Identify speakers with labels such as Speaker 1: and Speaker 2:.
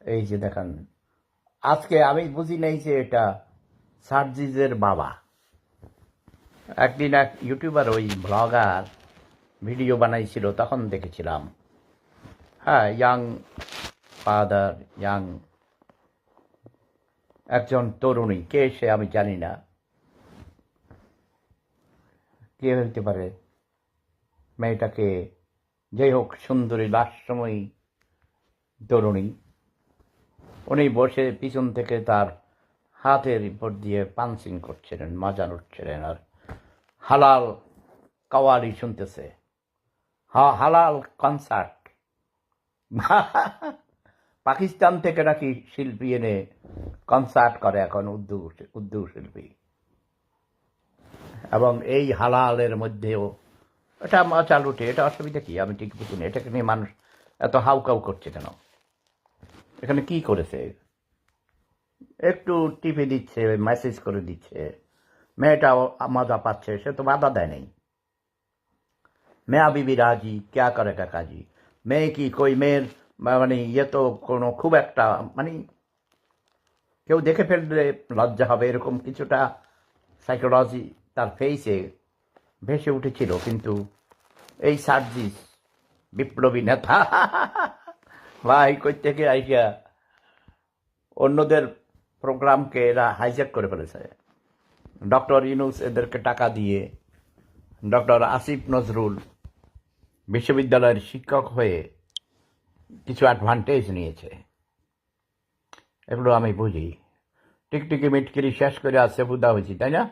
Speaker 1: এই যে দেখেন, আজকে আমি বুঝি নাই যে এটা সার্জিজের বাবা। একদিন এক ইউটিউবার, ওই ব্লগার ভিডিও বানাইছিল, তখন দেখেছিলাম। হ্যাঁ, ইয়াং ফাদার, ইয়াং একজন তরুণী, কে সে আমি জানি না, কে হইতে পারে মেয়েটাকে। যাই হোক, সুন্দরী লাস্যময়ী তরুণী, উনি বসে পিছন থেকে তার হাতের উপর দিয়ে পাঞ্চিং করছিলেন, মজা উঠছিলেন, আর হালাল কাওয়ালি শুনতেছে। হালাল কনসার্ট। পাকিস্তান থেকে নাকি শিল্পী এনে কনসার্ট করে এখন, উর্দু শিল্পী। এবং এই হালালের মধ্যেও এটা মজা লুটে, এটা অসুবিধা কি? আমি ঠিক বুঝিনি এটাকে নিয়ে মানুষ এত হাউকাউ করছে কেন? এখানে কি করেছে? একটু টিপে দিচ্ছে, মেসেজ করে দিচ্ছে, মেয়েটাও মজা পাচ্ছে, সে তো বাধা দেয় নাই। মেয়া বিবি রাজি, ক্যা করে কাকাজি। মেয়ে কি কই মেয়ের মানে ইয়ে তো কোনো খুব একটা মানে কেউ দেখে ফেললে লজ্জা হবে, এরকম কিছুটা সাইকোলজি তার ফেসে ভেসে উঠেছিল। কিন্তু এই সার্জিস বিপ্লবী নেতা ভাই কই থেকে আইসা অন্যদের প্রোগ্রামকে এরা হাইজ্যাক করে ফেলেছে। ডক্টর ইউনূস এদেরকে টাকা দিয়ে ডক্টর আসিফ নজরুল বিশ্ববিদ্যালয়ের শিক্ষক হয়ে কিছু অ্যাডভান্টেজ নিয়েছে, এগুলো আমি বুঝি। টিকটিকি মিটকিরি শেষ করে আসছে বুদা হয়েছি, তাই না?